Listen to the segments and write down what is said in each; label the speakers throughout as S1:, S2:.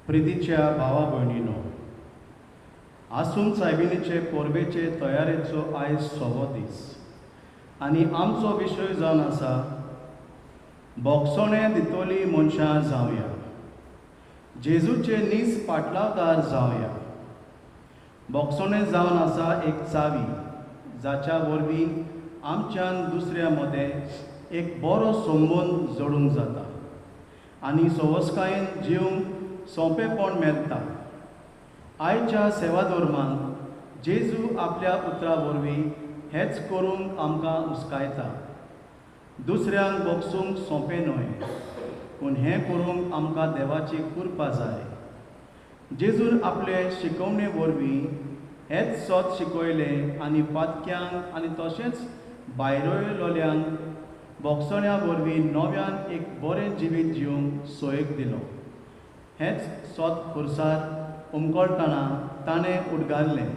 S1: प्रितीच्या भावा भयणीनो, आसून सायबिणीचे पोरबेचे तयारेचो आयज 6वो दीस आनी आमचो विशय जावन आसा बोगसोणे दितोली मनशां जावया, जेजूचे नीस पाटलावदार जावया। बोगसोणे जावन आसा एक चावी जाच्या वरवीं आमच्यान दुसऱ्या मदें एक बरो संबंद जोडूंक जाता आनी सवस्कायेन जिवंक सोंपेपण मेळटा। आयच्या सेवा धर्मांत जेजू आपल्या उतरा वरवीं हेच करूंक आमकां उस्कायता। दुसऱ्यांक बोगसूंक सोंपें न्हय, पूण हें करूंक आमकां देवाची कृपा जाय। जेजून आपले शिकवणे वरवीं हेच सोत शिकयलें आनी पातक्यांक आनी तशेंच भायरोय लोल्यांक बोगसोण्या वरवीं नव्यान एक बरें जिवीत जिवंक सोयेक दिलो। हेच सोत खुर्सार उमकळटना ताणें उडगारलें,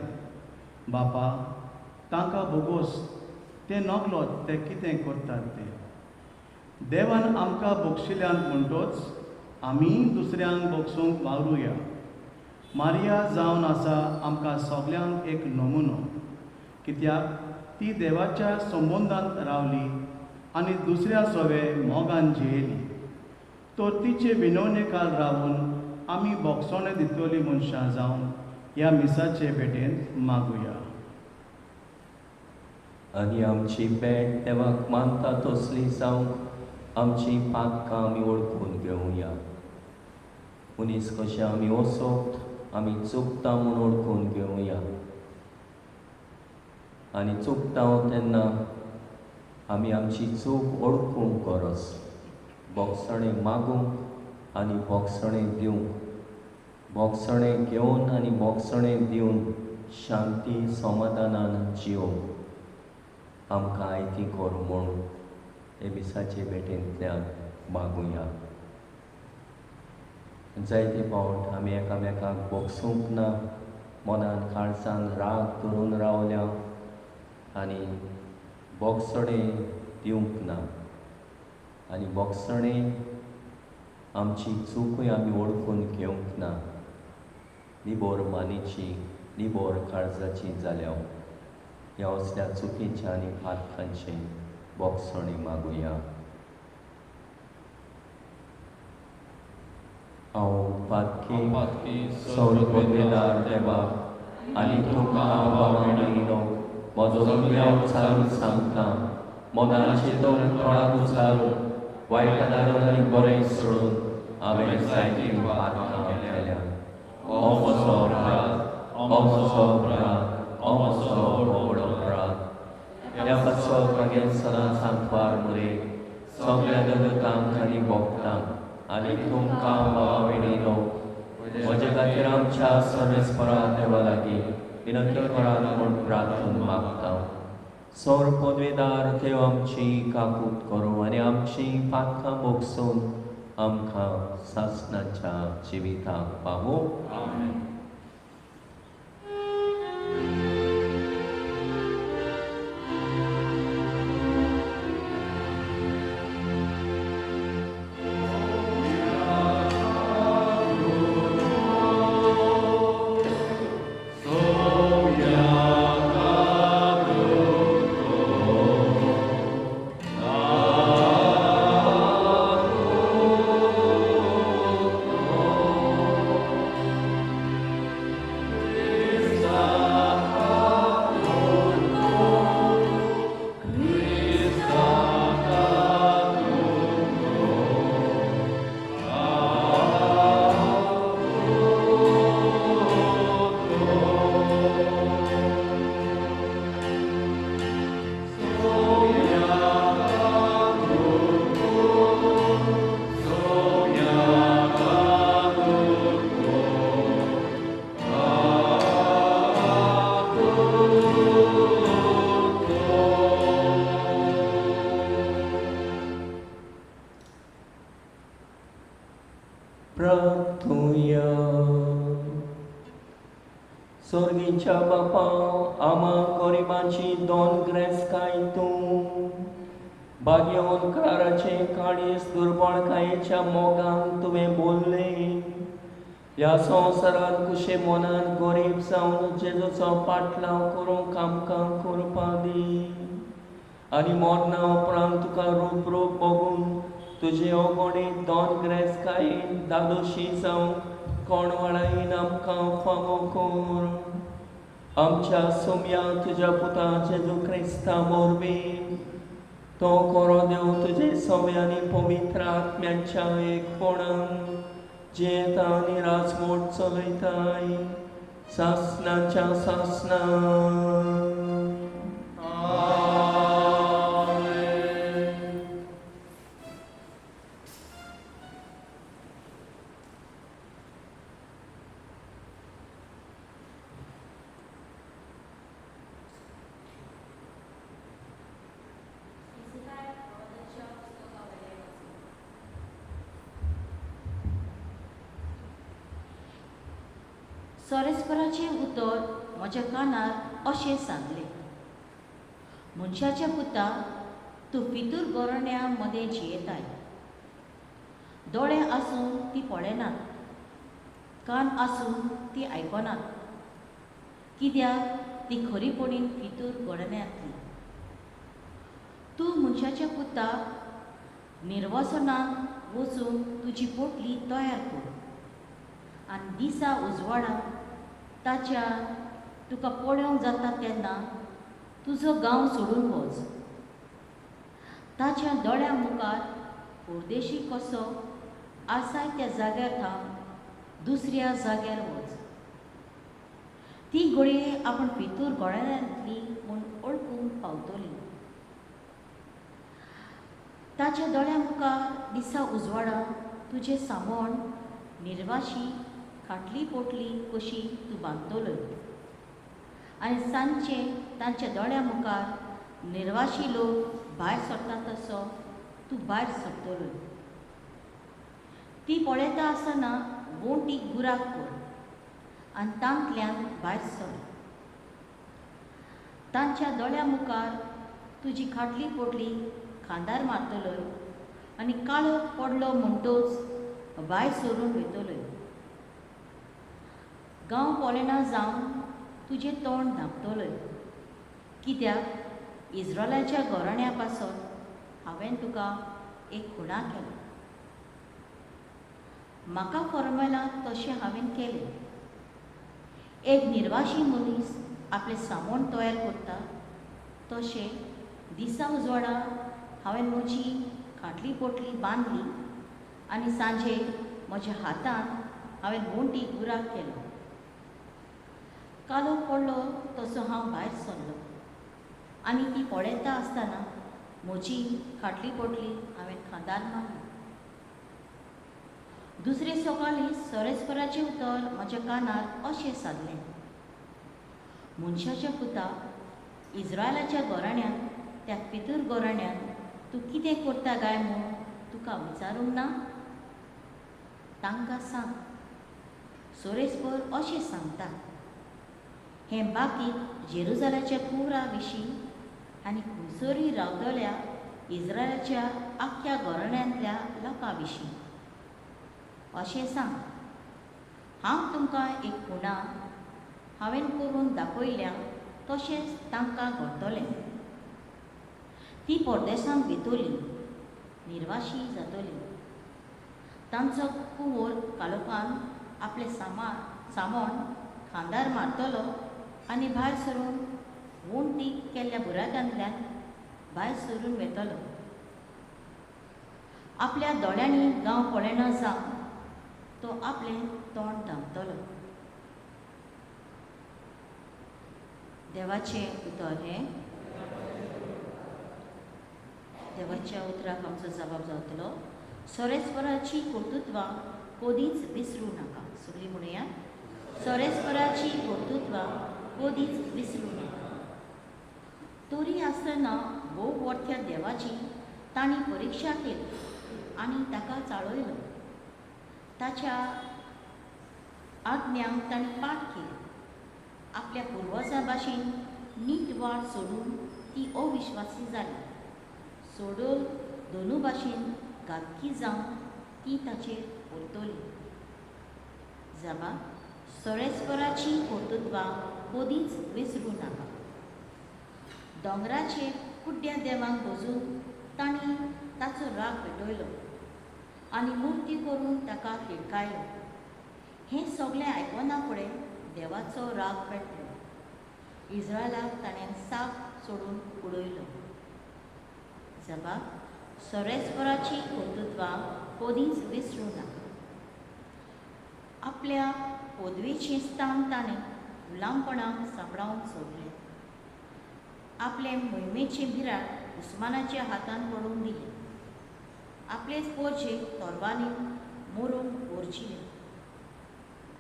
S1: बापा, तांकां बोगोस, ते नकळोत ते कितें करतात तें। देवान आमकां बोगशिल्यांक म्हणटोच आमी दुसऱ्यांक बोगसूंक वावरुया। मारिया जावन आसा आमकां सगल्यांक एक नमुनो, कित्याक ती देवाच्या संबंदांत रावली आनी दुसऱ्या सोवे मोगान जियेली। तर तिचे विनवणेकार रावून आमी बोगसोणे दितोली मनशां जावन ह्या मिसाचे भेटेंत मागुया।
S2: आनी आमची भेट देवाक मानता तसली जावंक आमची पातकां आमी वळखून घेवया। मनीस कशें आमी वसोत आमी चुकता म्हूण वळखून घेवया आनी चुकता तेन्ना आमी आमची चूक वळखूंक गरज। बोगसणें मागूंक आनी बोगसणें दिवंक, बोगसणें घेवन आनी बोगसणें दिवन शांती समाधानान जिवंक आमकां आयती कर म्हूण हे मिसाचे भेटेंतल्यान मागुया। जायते फावट आमी एकामेकांक बोगसूंक ना, मनान काळजान राग धरून रावल्या आनी बोगसणें दिवंक ना आनी बोगसणें आमची चूकूय आमी वळखून घेवंक ना। निबोर मानेची, निबोर काळजाची जाल्या ह्या असल्या चुकीचे आनी पातकांचे बोगसणें मागुया। हांव पातकी सौरभोगेदार देवा आनी तुका भावणीनो म्हजो गुन्यांव चालू सांगता मोदाचे तोंड तोंडाक उचारून वायट दारून आनी बरें सोडून हांवें जायती पातकां केल्या. हो म्हजो अपराध, हो म्हजो अपराध, हो म्हजो व्हड अपराध. ह्या पासोवपाक सदांच सांगपार मुरे सगळ्या जगतांक आनी भोगतांक आनी तुमकां भावा भयणीनो म्हजे खातीर आमच्या सर्वेस्परा देवा लागीं विनंती करात म्हूण प्रार्थना मागता. सौर पदवेदार देव आमची काकूट करूं आनी आमची पातकां भोगसून आमकां सासणाच्या जिविताक पावूं. आमेन. प्रार्थूया. स्वर्गीच्या बापा, आम्हा गरिबांची दोन ग्रेसकाय तूं भाग्यवन कराराचे काळीस दुर्बळकायेच्या मोगान तुवें बोलले. ह्या संवसारांत कुशे मनान गरीब जावन जेजूचो पाटलाव करूंक आमकां करपा दी आनी मरणा उपरांत तुका रूप रूप बघून तुजे ओगोडे दोन ग्रेसकायेन दादोशी जावं कोणवळायेन आमकां फावो कर. आमच्या सोम्या तुज्या पुता जेजू क्रिस्ता मोरबी तो कोरो देव तुजे सव्यांनी पवित्र आत्म्याच्या एकपणान जेता आनी राजमोट चलयताय सासणाच्या सासणान.
S3: सोरेस्पराचे उतर म्हज्या कानार अशें सांगलें, मनशाच्या पुता तूं फितूर गोरण्या मदें जियेताय. दोळे आसून ती पळयनात, कान आसून ती आयकनात, कित्याक ती खरीपणीन फितूर गोरण्यांतली. तूं मनशाच्या पुता निर्वसनाक वचून तुजी पोटली तयार कर आनी दिसा उजवाडाक ताच्या तुका पळोवंक जाता तेन्ना तुजो गांव सोडून वच. ताच्या दोळ्या मुखार परदेशी कसो आसाय त्या जाग्यार थांब दुसऱ्या जाग्यार वच. ती घडये आपण फितूर गोळ्यांतली म्हूण ओळखूंक पावतली. ताच्या दोळ्या मुखार दिसा उजवाडाक तुजें सामोण निर्वाशी खाटली पोटली कशी तूं बांदतलो आनी सांजचें तांच्या दोळ्या मुखार निर्वाशी लोक भायर सरता तसो तूं भायर सरतलो. ती पळयता आसतना वोंटीक गुराक कर आनी तांतल्यान भायर सर. तांच्या दोळ्या मुखार तुजी खाटली पोटली खांदार मारतलो आनी काळो पडलो म्हणटूच भायर सरून वयतलो. गांव पोलेना जावन तुजें तोंड धांपतलो, कित्याक इस्रायलाच्या गोरण्या पासून हांवें तुका एक खुणा केलो. म्हाका फॉर्मेला तशें हांवें केलें. एक निर्वाशी मनीस आपलें सामोण तयार करता तशें दिसा उजवाडा हांवें म्हजी खाटली पोटली बांदली आनी सांजे म्हज्या हातान हांवें वणटीक बुराक केलो. कालो पडलो तसो हांव भायर सरलो आनी ती पडयता आसतना म्हजी खाटली पोटली हांवें खांदार मारली. दुसरे सकाळीं सोरेस्पराचें उतर म्हज्या कानार अशें सादलें: मनशाच्या पुता, इस्रायलाच्या गोराण्यान त्या पितूर गोराण्यान तूं कितें करता काय म्हूण तुका विचारूंक ना? तांकां सांग. सोरेस्पर अशें सांगता: हें बाकीत जेरुजाल्याच्या कुवरा विशीं आनी खंयसरूय रावतल्या इस्रायलाच्या आख्या गोराण्यांतल्या लोकां विशीं. अशें सांग, हांव तुमकां एक खुणा हांवें करून दाखयल्या तशेंच तांकां घडटलें. ती परदेसांत वतली, निर्वाशी जातली. तांचो कुंवर कालोखान आपलें सामोण खांदार मारतलो आनी भायर सरून वणटीक केल्ल्या बुराकांतल्यान भायर सरून वेतलो. आपल्या दोळ्यांनी गांव पळयना जावन तो आपलें तोंड धांपतलो. देवाचें उतर हें. देवाच्या उतराक आमचो जबाब जावतलो: सोरेस्पराची कर्तुत्वां कधीच विसरूं नाका. सगळीं म्हणुया: सोरेस्पराची कर्तुत्वां कधीच विसरूं नाका. तरी आसतना भोव व्हडक्या देवाची तांणी परिक्षा केली आनी ताका चाळयलो. ताच्या आज्ञांक तांणी पाठ केली. आपल्या पुर्वजां भाशेन नीट वाट सोडून ती अविश्वासी जाली. सोडून दोनू भाशेन घातकी जावन ती ताचेर परतली. जाबा, सोरेस्पराची कर्तुत्वां कधीच विसरूं नाका. दोंगराचेर कुड्ड्या देवांक बसून तांणी ताचो राग पेटयलो आनी मुर्ती करून ताका हिडकायलो. हें सगळें आयकना फुडें देवाचो राग पेटलो. इस्रायलाक ताणें साप सोडून उडयलो. जाबा, सोरेस्पराची कर्तुत्वां कधीच विसरूं नाका. आपल्या पदवेचें स्थान ताणें गुलामपणाक सांबाळून सोडलें. आपले मोहिमेचें बिराड उस्मानाच्या हातान पडून दिलें. आपलेच पोरचे तोरवारीन मरूंक व्हरचिले.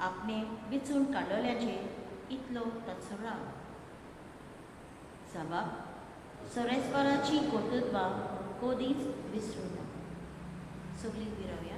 S3: आपणे विचून काडलेल्याचेर इतलो ताचो राग. जाबा, सोरेस्पराची कर्तुत्वां कधीच विसरूं नाका. सगळीं विरावया.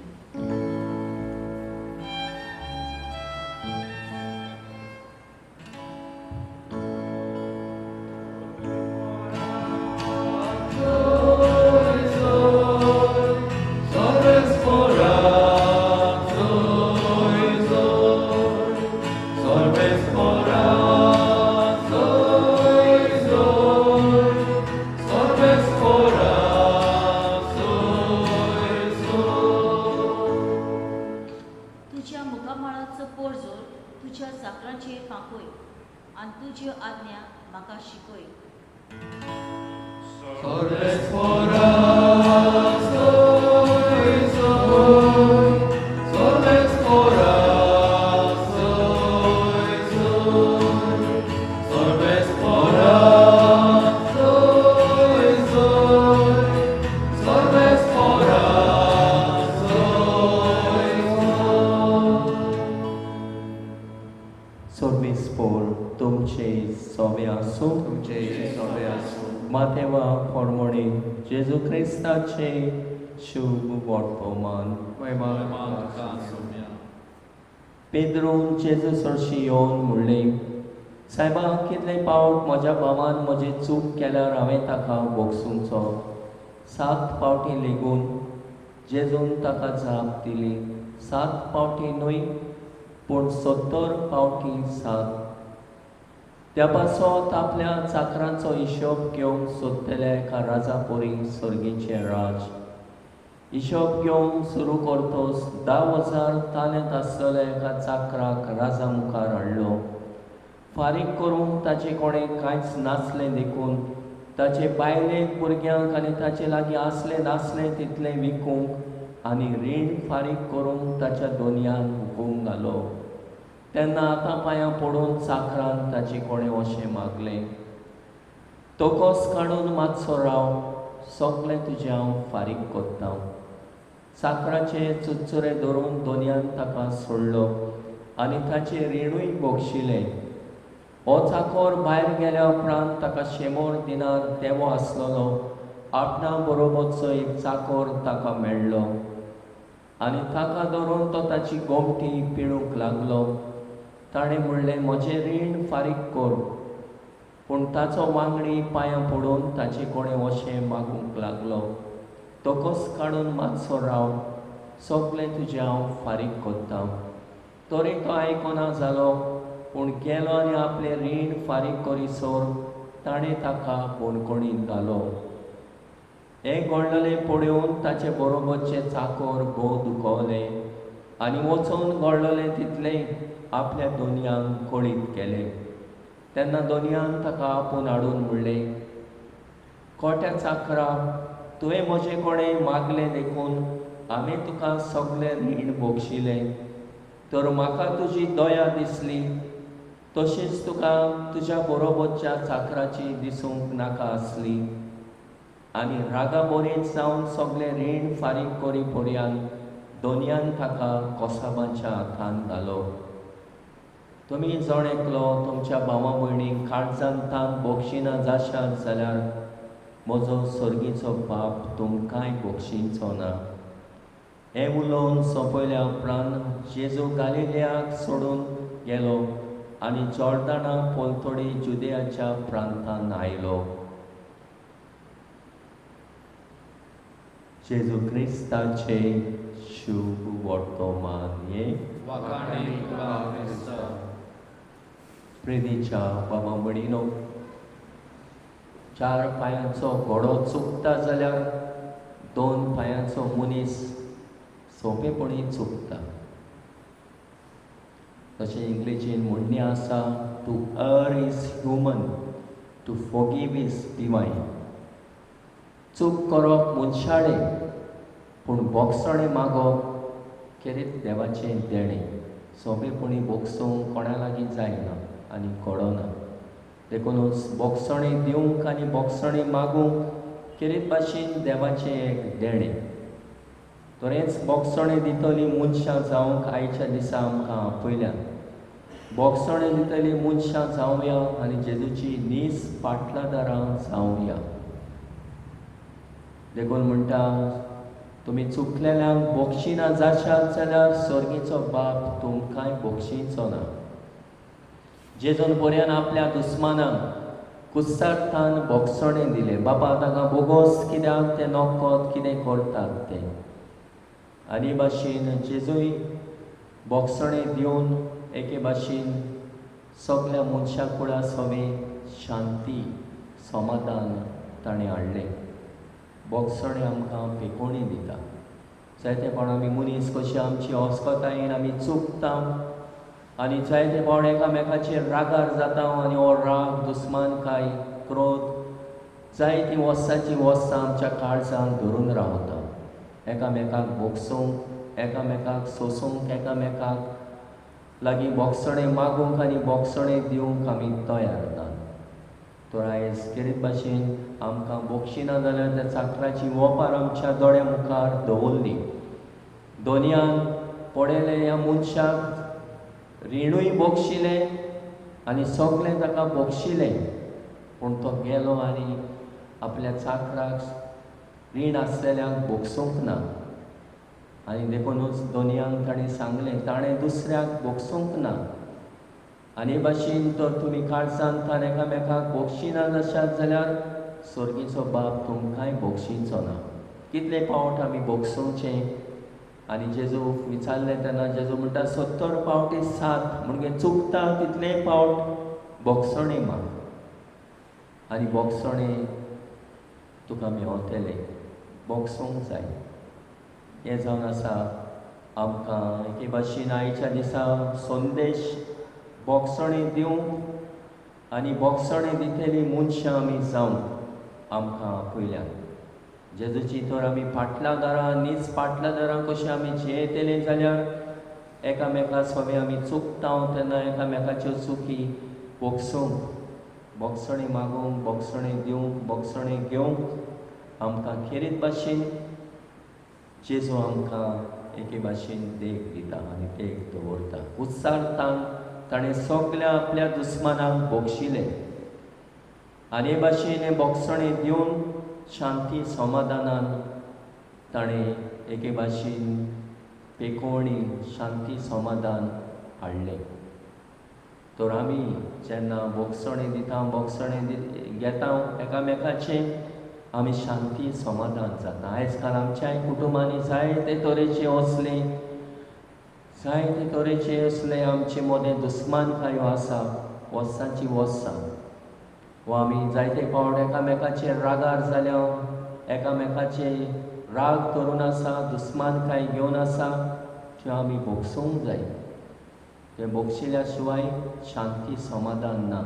S2: Matewa formoni Jesu Christaचे शुभ वर्तमान. पेद्रोन जेजू सरशी येवन म्हणलें, सायबा, कितले पावट म्हज्या भावान म्हजी चूक केल्यार हांवें ताका बोगसूंचो. 7 पावटी लेगून जेजून ताका जाप दिली. 7 पावटी न्हय, पूण 70 पावटी 7. त्या पासत आपल्या चाकरांचो हिशोब घेवंक सोदतल्या एका राजा परी सर्गीचें राज. हिशोब घेवंक सुरू करतोच 10,000 तानेत आसतल्या एका चाकराक राजा मुखार हाडलो. फारीक करूंक ताचे कोणें कांयच नासलें देखून ताचे बायलेक भुरग्यांक आनी ताचे लागीं आसले नासले तितले विकूंक आनी रीण फारीक करूंक ताच्या दोनयान हुकूम घालो. तेन्ना आतां पांयां पडून चाकरान ताचे कोणे अशें मागलें, तोकोस काडून मातसो राव, सगलें तुजें हांव फारीक कोत्तां. चाकराचे चुचुरे धरून दोनयान ताका सोडलो आनी ताचें रिणूय बोगशिलें. हो चाकोर भायर गेल्या उपरांत ताका 100 दिनार देवो आसलेलो आपणा बरोबरचो एक चाकोर ताका मेळ्ळो आनी ताका धरून तो ताची गोमटी पिळूंक लागलो. ताणें म्हणलें, म्हजें रीण फारीक कोर. पूण ताचो वांगडी पांयां पडून ताचे कोणे अशें मागूंक लागलो, तोकोस काडून मातसो राव, सगलें तुजें हांव फारीक कोत्तां. तरी तो आयकोना जालो, पूण गेलो आनी आपलें रीण फारीक करीसोर ताणें ताका कोणकोणीत घालो. हें घडलेलें पळोवन ताचे बरोबरचे चाकोर भोव दुखवले आनी वचून घडलेलें तितलें आपल्या दोनयांक कळीत केलें. तेन्ना दोनयान ताका आपूण हाडून म्हणलें, खोट्या चाकरा, तुवें म्हजें कोणें मागलें देखून हांवें तुका सगलें रीण बोगशिलें. तर म्हाका तुजी दया दिसली, तशीच तुका तुज्या बरोबरच्या चाकराची दिसूंक नाका आसली. आनी रागा बोरीत जावन सगलें रीण फारीक करी पर्यंत दोनयान ताका कोसाबाच्या हातांत घालो. तुमी जण एकलो तुमच्या भावा भयणीक काळजांत तान बोगशिना जाशात जाल्यार म्हजो सर्गीचो बाप तुमकांय बोगशिंचो ना. हें उलोवन सोंपयल्या उपरांत जेजू गालिलेयाक सोडून गेलो आनी जॉर्दाना पलतडी जुदेयाच्या प्रांतांत आयलो. जेजू क्रिस्ताचे शुभ वर्तमान हे प्रिदीच्या बाबा भयणीनो, 4 पांयांचो घोडो चुकता जाल्यार 2 पांयांचो मनीस सोंपेपणी चुकता. तशें इंग्लिशीन म्हणणी आसा, to err is human, to forgive is divine. चूक करप मनशाळें, पूण बोगसणें मागप खेरीत देवाचें देणें. सोंपेपणी बोगसूंक कोणा लागीं जायना आनी कळना. देखूनच बोगसणें दिवंक आनी बोगसणें मागूंक खेरीत भाशेन देवाचें एक देणें. तरेच बोगसणें दितलीं मनशां जावंक आयच्या दिसा आमकां आपयल्यात. बोगसणें दितलीं मनशां जावया आनी जेजूची नीस पाटलादारां जावया. देखून म्हणटा, तुमी चुकलेल्यांक बोगशिना जाशात जाल्यार सर्गीचो बाप तुमकांय बोगशिंचो ना. जेजून पर्यान आपल्या दुस्मानांक कुस्तार्थान बोगसणें दिलें. बापा ताका बोगोस कित्याक ते नकळत कितें करतात ते. आनी भाशेन जेजूय बोगसणें दिवन एके भाशेन सगल्या मनशां कुळा सवें शांती समाधान ताणें हाडलें. बोगसणें आमकां पेकोणी दिता. जायतेपण आमी मनीस कशी आमची अस्कोतायेन आमी चुकता आनी जायते फावट एकामेकाचेर रागार जाता आनी हो राग, दुस्मानकाय, क्रोध जायतीं वर्सांची वर्सां आमच्या काळजांत धरून रावता. एकामेकाक बोगसूंक, एकामेकाक सोसूंक, एकामेकाक लागीं बोगसणें मागूंक आनी बोगसणें दिवंक आमी तयार ना. तर आयज खेरीत भाशेन आमकां बोगशिना जाल्यार त्या चाकराची वोपार आमच्या दोळ्या मुखार दवरली. दोनयान पडयले ह्या मनशाक रिणूय बोगशिलें आनी सगलें ताका बोगशिलें. पूण तो गेलो आनी आपल्या चाकराक रीण आसलेल्यांक बोगसूंक ना. आनी देखूनच दोनयांक ताणें सांगलें, ताणें दुसऱ्याक बोगसूंक ना. आनी भाशेन तर तुमी काळजांत एकामेकाक बोगशिना जाशात जाल्यार सर्गीचो बाप तुमकांय बोगशिंचो ना. कितले फावट आमी बोगसूंचें. आनी जेजू विचारलें तेन्ना जेजू म्हणटा 70 फावटी 7 म्हणजे चुकता तितले फावट बोगसणें माग आनी बोगसणें तुका मेळटलें. बोगसूंक जाय. हें जावन आसा आमकां एके भाशेन आयच्या दिसा संदेश बोगसणें दिवंक आनी बोगसणें दितलीं मनशां आमी जावंक आमकां पयल्यात जेजूची तर आमी फाटल्या दारां नीज फाटल्या दारां कशें आमी जियेतले जाल्यार एकामेका सोबे आमी चुकता तेन्ना एकामेकाच्यो चुकी बोगसूंक बोगसणे मागूंक बोगसणे दिवंक बोगसणे घेवंक आमकां खेरीत भाशेन जेजू आमकां एके भाशेन देख दिता आनी देख दवरता उत्सारतान ताणें सगल्या आपल्या दुस्मानांक बोगशिलें आनी हे भाशेन हे बोगसणे दिवन शांती समाधानान ताणें एके भाशेन पेकोवणी शांती समाधान हाडलें तर आमी जेन्ना बोगसणे दिता बोगसणे घेता एकामेकाचे आमी शांती समाधान जाता आयज काल आमच्याय कुटुंबांनी जायते तरेचे असले जायते तरेचे असले आमचे मोदें दुस्मानकायो आसा वर्सांची वर्सां वा आमी जायते फावट एकामेकाचे रागार जाल्या एकामेकाचे राग धरून आसा दुस्मानकाय घेवन आसा त्यो आमी भोगसूंक जाय ते भोगशिल्या शिवाय शांती समाधान ना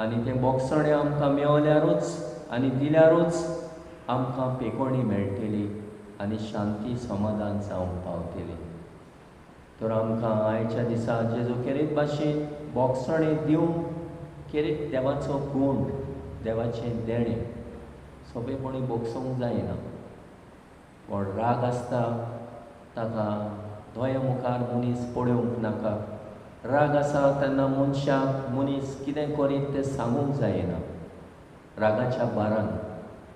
S2: आनी ते बोगसणे आमकां मेवल्यारूच आनी दिल्यारूच आमकां पेकोवणी मेळटली आनी शांती समाधान जावंक पावतली तर आमकां आयच्या दिसा जेजू खेरीत भाशेन बोगसणे दिवंक खेरीत देवाचो गूण देवाचें देणें सोंपेपणी बोगसूंक जायना कोण राग आसता ताका दोया मुखार मनीस पळोवंक नाका राग आसा तेन्ना मनशाक मनीस कितें करीत तें सांगूंक जायना रागाच्या बारान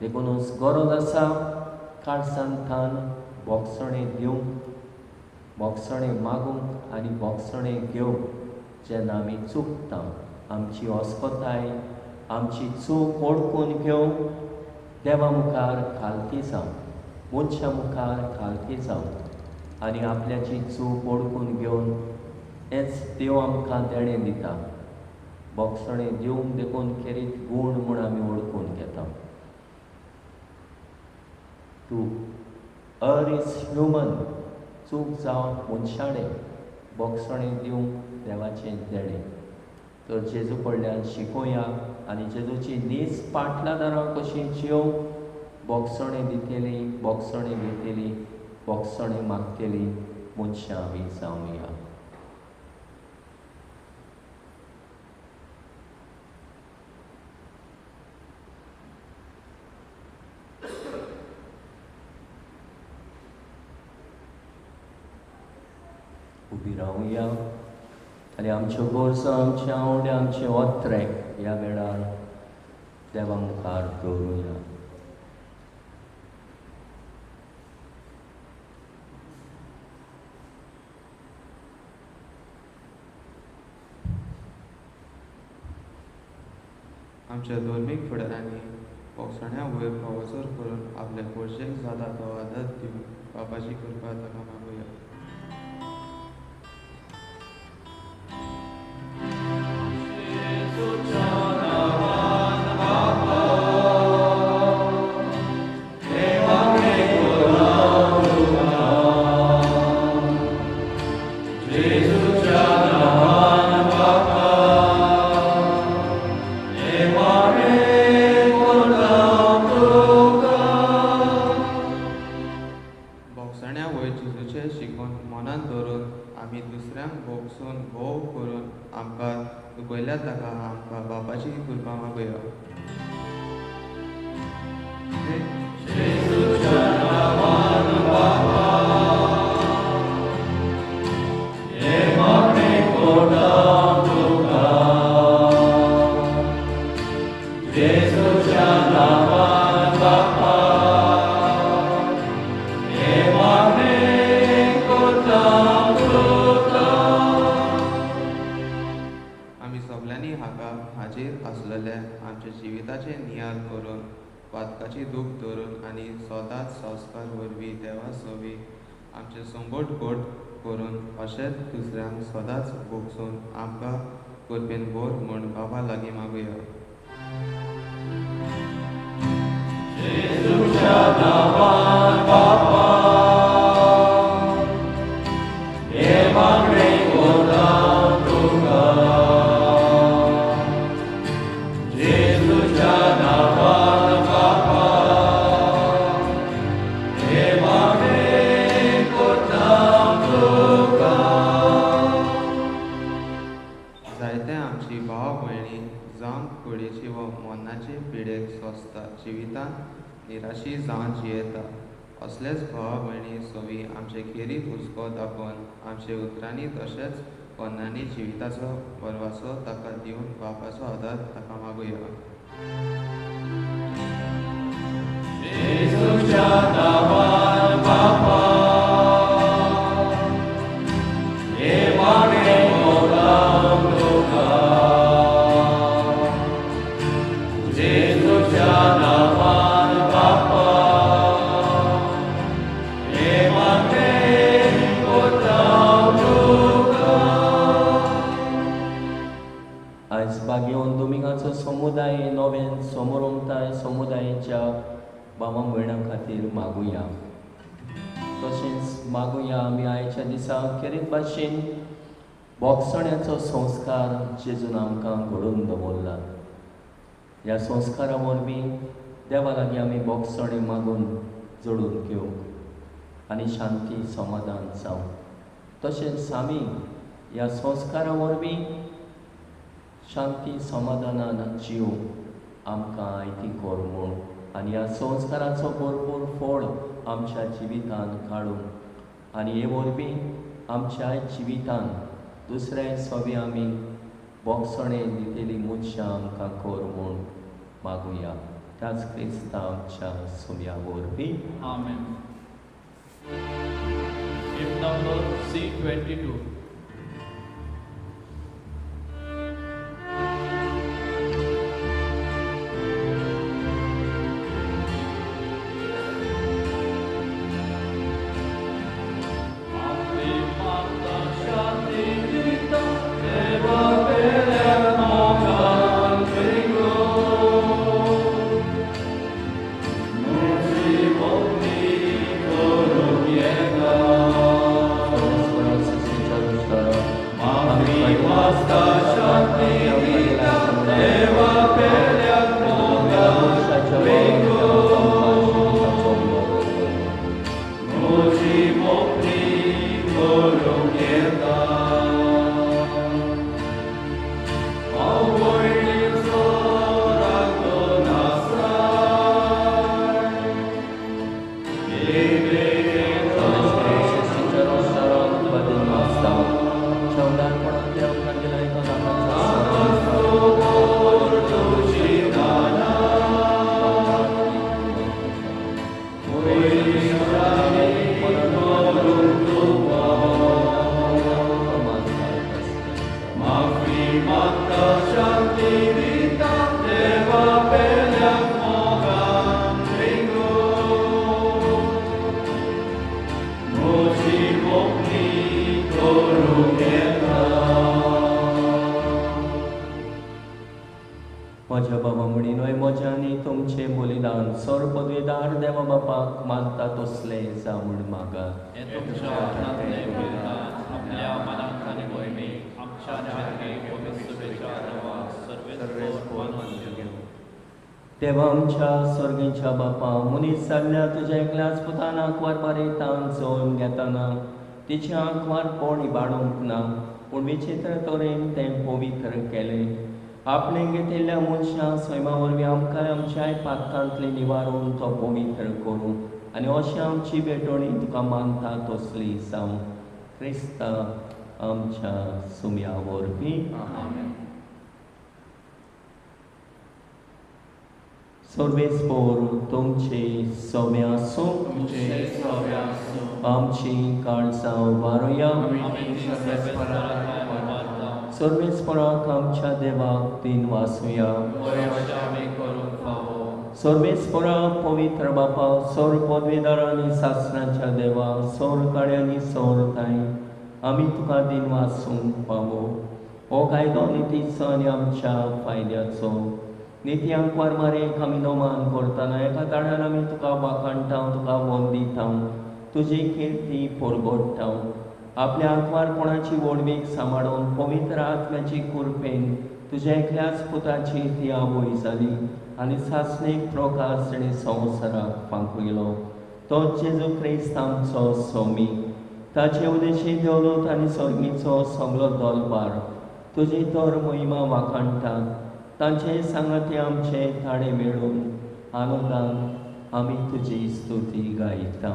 S2: देखूनच गरज आसा काळसांतान बोगसणे दिवंक बोगसणे मागूंक आनी बोगसणे घेवंक जेन्ना आमी चुकता आमची अस्पताय आमची चूक ओळखून घेवंक देवा मुखार खालती जावं मनशा मुखार खालती जावं आनी आपल्याची चूक ओळखून घेवन हेंच देव आमकां देणें दिता बोगसणे दिवंक देखून खेरीत गूण म्हूण आमी ओळखून घेता टू अर इज ह्युमन चूक जावन मनशाडें बोगसणे दिवंक देवाचें देणें तर जेजू कडल्यान शिकोया आनी जेजूची नीज फाटल्या दारां कशी जियोवंक बोगसणे दितली बोगसणे घेतली बोगसणे मागतली मनशां आमी जावया उबी रावया आनी आमच्यो गरजो आमचे आवडे आमचे ओत्रेक ह्या वेळार देवा मुखार दवरुया
S4: आमच्या धर्मीक फुडाऱ्यांनी बोगसण्या वयर फावोसर करून आपल्या खोशेक जाता तो आदर दिवन बापाची कृपा ताका मागुया बोगसण्या वयर जेजूचें शिकून मनांत दवरून आमी दुसऱ्यांक बोगसून भोव करून आमकां दुखयल्या ताका आमकां बापाची कृपा मागुया आमी सगल्यांनी हाचेर आसलेले आमच्या जिविताचे नियाळ करून वादकाची दूख धरून आनी सदांच संस्कार वरवीं देवा सोबी आमचे संबोट गोड करून अशेंच दुसऱ्यांक सदांच भोगसून आमकां कृपेन बोर म्हूण बाबा लागीं मागुया
S2: Jezus,
S4: जिवितांत निराशी जावन जियेता. असलेच भावा भयणी सोवी आमचे खेरीत हुस्को दाखोवन आमचे उतरांनी तशेंच पोन्नांनी जिविताचो वरवासो ताका दिवन बापाचो आदार ताका मागुया.
S2: आयज बागेवन दोमिंगाचो समुदाय नव्यान समोरंगताय समुदायाच्या बाबा भयणां खातीर मागुया. तशेंच मागुया आमी आयच्या दिसा खेरीत भाशेन बोगसण्याचो संस्कार जेजून आमकां घडोवन दवरला. ह्या संस्कारा वरवीं देवा लागीं आमी बोगसणे मागून जोडून घेवंक आनी शांती समाधान जावं. तशेंच आमी ह्या संस्कारा वरवीं शांती समाधानान जिवंक आमकां आयती कोर म्हूण आनी ह्या संस्काराचो भरपूर फळ आमच्या जिवितांत काडूंक आनी हे वरवीं आमच्या जिवितांत दुसरे सोबी आमी बोगसणे दितेली मुज्जा आमकां कोर म्हूण मागुया. त्याच क्रिस्ता आमच्या सुम्या वरवीं
S5: Amen. Hymn number C22.
S2: म्हज्या बाबा म्हणीनय म्हजें आनी तुमचें बलिदान सर पदवीदार देवा बापाक मानता तसलें जावं म्हूण मागात.
S5: हे तुमच्या मनांतले बलिदान आपल्या मनांत आनी मोहिमेक आमच्या आनी पवित्र सभेच्या नांवान सर्वेस्पर मानून घेवं.
S2: देवा आमच्या सर्गेच्या बापा मनीस जाल्ल्या तुज्या एकल्याच पुतान आंकवार बारयतान जळून घेताना तिचें आंकवार कोण इबाडूंक ना पूण विचित्र तरेन तें पवित्र केलें. आपणें घेतिल्ल्या मनशां सैमा वरवीं आमकां आमच्या पातकांतली निवारून तो पवित्र करूं आनी अशें आमची भेटोणी तुका मानता तसली जावं. क्रिस्ता आमच्या सुम्या वरवीं सर्वेस्पर तुमचे सौम्य आसूं आमची काळजां वारुया. सर्वेस्पराक आमच्या देवाक तीन वासुया. सर्वेस्परा पवित्र बापा सौर पदवीदार आनी शास्त्राच्या देवा सौर काळ्यांनी सौर ताई आमी तुका दिन वासूंक पावो. हो कायदो नितीचो आनी आमच्या फायद्याचो नित्यांक वारमारेक आमी नोमान करतना एका ताळ्यान आमी तुका वाखाणटाव तुका वंदिताव तुजी किर्ती परगडटाव. आपल्या आंकवारपणाची वडवीक सांबाळून पवित्र आत्म्याची कुरपेन तुज्या एकल्याच पुताची ती आवय जाली आनी सासणेक प्रकाश ताणें संवसाराक पांकयलो. तोच जेजू क्रिस्त आमचो सोमी ताचे उदेशी देवलोत आनी सर्गीचो सगलो दलबार तुजी तर महिमा वाखाणटात. तांचे सांगाती आमचे थाडे मेळून आनंदान आमी तुजी स्तुती गायता.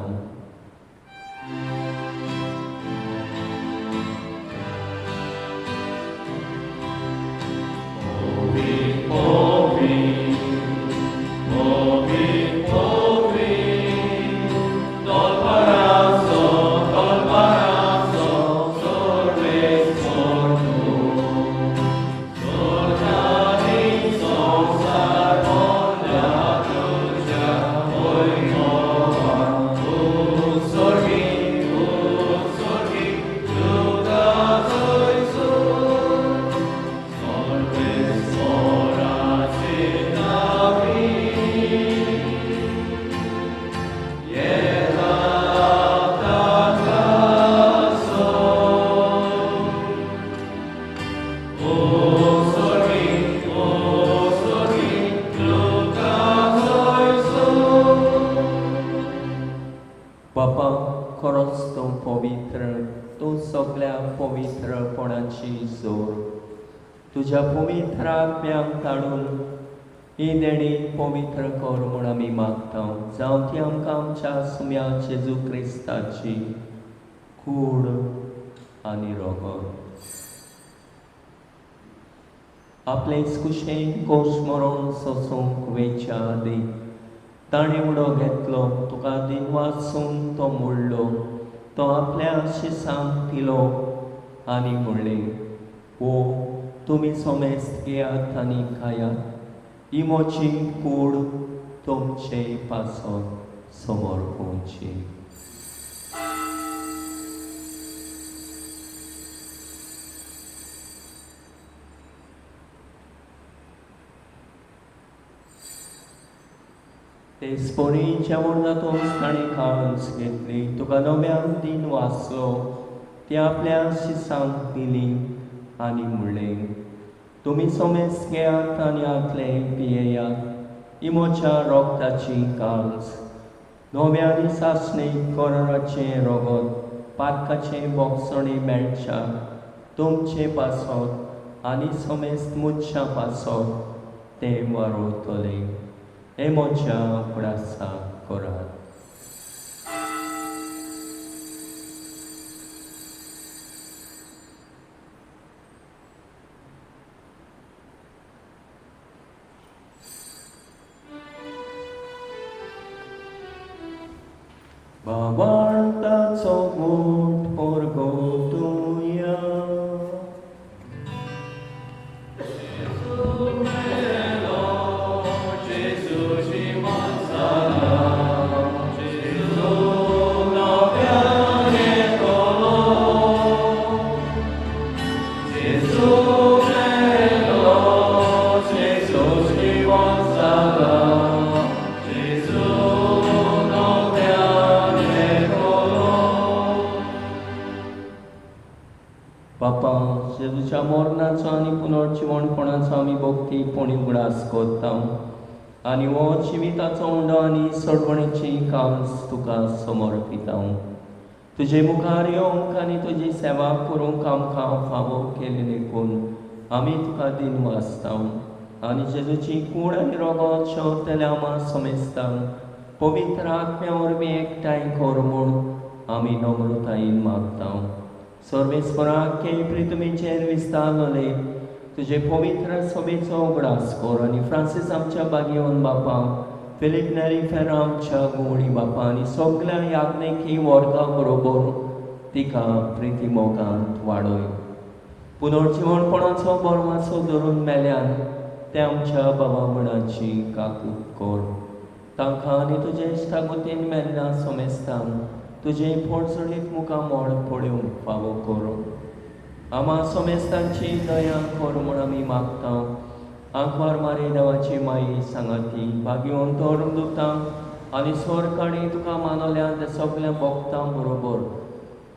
S2: बापा, खरोच तो पवित्र, तो सगळ्या पवित्रपणाची जोर. तुझ्या पवित्र आत्म्याक धाडून ही देणी पवित्र कर म्हूण आमी मागता. जावं ती आमकां आमच्या सुम्या जेजू क्रिस्ताची कूड आनी रगत. आपलेच कुशेन कोशमरोन सोसूंक वेच्या आदी ताणें उडो घेतलो, तुका दिन वाचून तो मोडलो. तो आपल्या शिसांक दिलो आनी म्हणलें, ओ तुमी सोमेस्त घेयात आनी खायात. ही म्हजी कूड तुमचे पासत समर्पूंची. ते स्पोरी जेवण जातून ताणें खास घेतली. तुका नव्यान दिन वाचलो. ती आपल्या शिसांक दिली आनी म्हणलें, तुमी सोमेस्त घेयात आनी आतले पियेयात. ही म्हज्या रोगताची काळज. नव्या दिसासनी कोराचें रगत पातकाचें बोगसणी मेळच्या तुमचे पासत आनी सोमेस्त मुच्या पासत तें वारोतले. हे म्हज्या उगडासाक करात. बाबाळताचो गोठ पोरगो तुया. बापा, जेजूच्या मरणाचो आनी पुनर्जिवणपणाचो आमी भक्तीपणी उगडास करता आनी हो जिविताचो उंडो आनी सडवणेची कांस तुका समर्पिता. तुजे मुखार येवंक आनी तुजी सेवा करूंक आमकां फावो केले देखून आमी तुका दिन वाचता आनी जेजूची कूड आनी रगत शेवरतले आमा समेस्तांक पवित्र आत्म्या वरवीं एकठांय कर म्हूण आमी नम्रतायेन मागता. सर्वेस्पराक के प्रितमेचेर विस्तारलोले तुजे पवित्र सभेचो उगडास कर आनी फ्रांसीस आमच्या बागेवन बापा, फिलीप नेरी फेरा आमच्या गोवणी बापा आनी सगळ्या याज्ञिकी वर्गा बरोबर तिका प्रिती मोगांत वाडय. पुनर्जिवणपणाचो बोरमाचो धरून मेल्यान ते आमच्या बाबामणाची काकूट कर. तांकां आनी तुजे इश्टागतीन मेल्ल्या समेस्तांक तुजे पडसडीत मुखामोळ पळोवंक फावो कर. आमा समेस्तांची दया कर म्हूण आमी मागता. आंकवार मारी देवाची माई सांगाती बागेवन धरून दुतांक आनी सोरकाणी तुका मानल्या त्या सगळ्या भक्तां बरोबर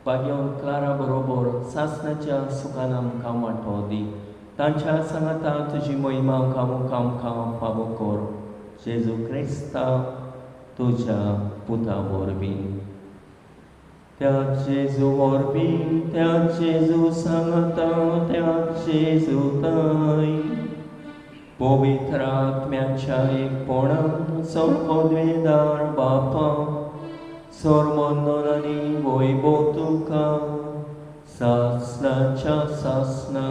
S2: बागेवन क्लारा बरोबर सासणाच्या सुखान आमकां वांटो दी. तांच्या सांगाता तुजी महिमा आमकां फावो कर. जेजू क्रिस्ता तुज्या पुता वरवीं. त्या जेजू वरवीं, त्या जेजू सांगता, त्या जेजू ताई पवित्र आत्म्याच्या एकपणान संपदवेदार बापा सर्वंदन आनी वैभव तुका सासणाच्या सासणा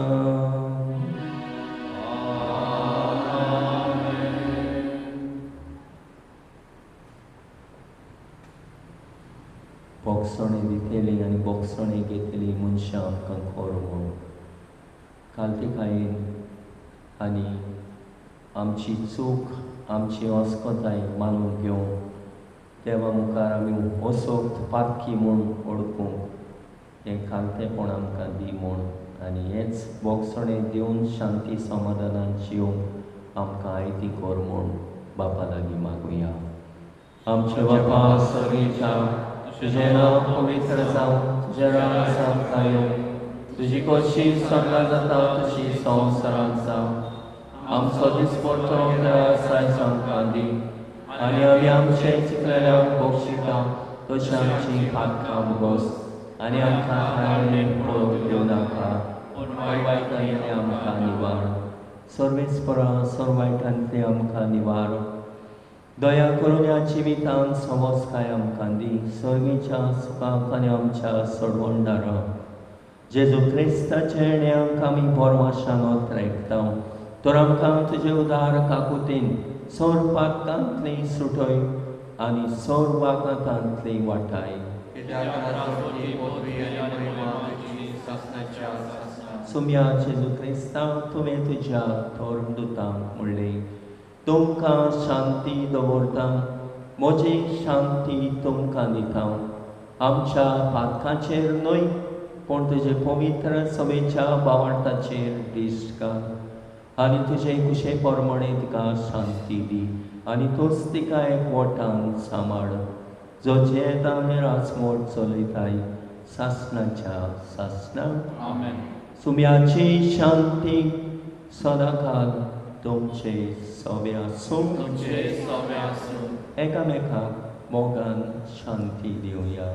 S2: बोगसणे दितेली आनी बोगसणे घेतली मनशां आमकां खोर काल ते खायन आनी आमची चूक आमची अस्कोताय मानून घेवन देवा मुखार आमी वसोत पातकी म्हूण ओळखूंक हें खालतेपण आमकां दी म्हूण आनी हेंच बोगसणें दिवन शांती समाधानान जिवंक आमकां आयती कोर म्हूण बापा लागीं मागुया. आमचे बापा सर्गेच्या तुजें नांव पवित्र जावं, तुजें राज आमकां येवं, तुजी कशी स्वर्गांत जाता तशी संवसारांत जावं. आमचो दिसपट्टो आयज आमकां दी आनी आमी आमचे चिकलेल्यांक बक्षिता तशी आमची पातकां भोगोस आनी आमकां हारलें पळोवंक दिवं नाका पूण वायटांतली आमकां निवार. सर्वेस्परा सर्वायटांतली आमकां निवार. दया करून ह्या जिवितांत समज काय आमकां दी. सर्गेच्या सुखाक आनी आमच्या सडवंडारा जेजू क्रिस्ताचे नेयांक आमी बोरमाशानोत रेखता तर आमकां तुजे उदार काकुतीन सौर पातकांतली सुटय आनी सौर वागातांतली वाटाय. सुम्या जेजू क्रिस्ता तुवें तुज्या थोर दुतांक म्हणलें तुमकां शांती दवरता, म्हजी शांती तुमकां दिता. आमच्या पातकांचेर न्हय पूण तुजे पवित्र सभेच्या बावटाचेर दिश्ट घाल आनी तुजे कुशे पोरमणे तिका शांती दी आनी तूच तिका एकवटान सांबाळ जो जेदाने राजमोट चलयताय सासणाच्या सासणा.
S5: आमेन.
S2: सुम्याची शांती सदांकाल तुमचे सवे आसूं.
S5: तुमचे सवे आसूं.
S2: एकामेकाक मोगान शांती दिवया.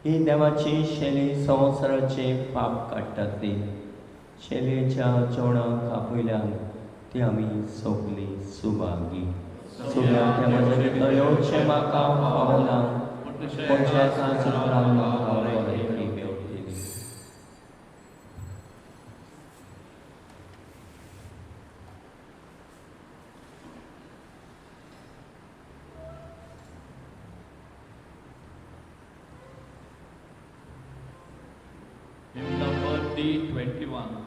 S2: ही देवाची शेली संवसाराचे पाप काडटातली. शेलयेच्या जेवणाक आपयल्यान ती आमी सगली सुभागी. सुभ्या त्या म्हज्या येवचें म्हाका पावना पूण ज्या सुत्रान म्हाका बरें मेळटली.
S5: Hymn number D21.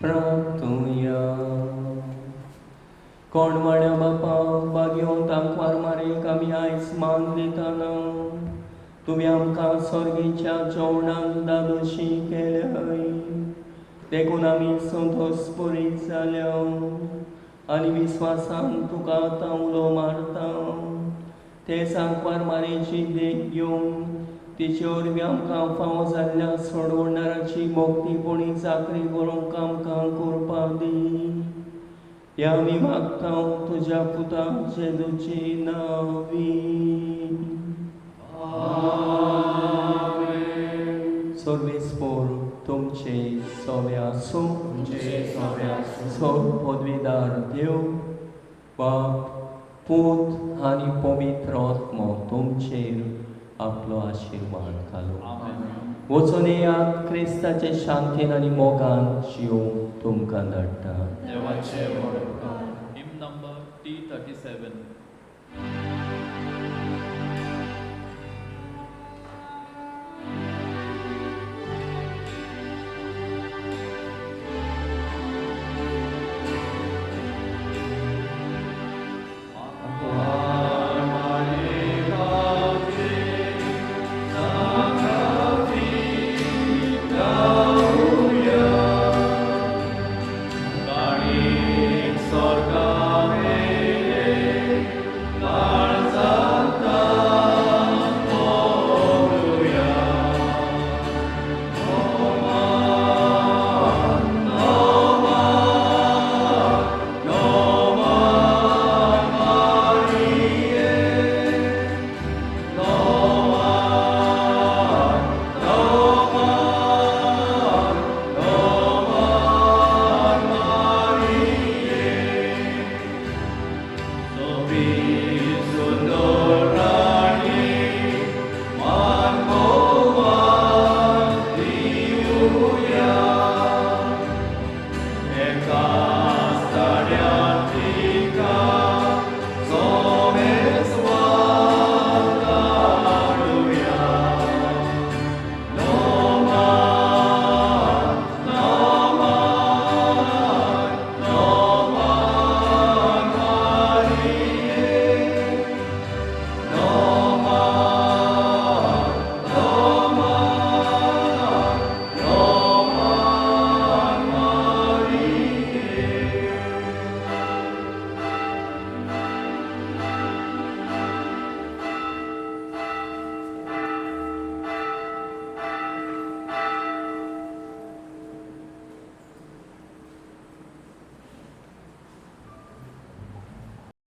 S2: प्रार्थुया. कोणवाड्या बापा बागेवन तांकवार मारेक आमी आयज मान दिताना तुमी आमकां स्वर्गीच्या जेवणाक दादोशी केल्याय. देखून आमी संतोषपुरीत जाल्या आनी विस्वासान तुका आतां उलो मारता. ते सांकवार मारेची देख घेवन तिचे वरवीं आमकां फावो जाल्ल्या सोडवणाराची मोगतीपणी चाकरी करूंक आमकां करपाक दी. हें आमी मागता तुज्या पुता जेजूची नांवी. सर्वेस्पोर तुमचे सोवे आसूं. सोड पदवीदार देव बाप पूत आनी पवित्र आत्मो तुमचेर आपलो आशिर्वाद घालूं. वचून येयात क्रिस्ताचे शांतीन आनी मोगान जीव तुमकां धाडटा.
S5: देवाचे वडकार. हिम नंबर T37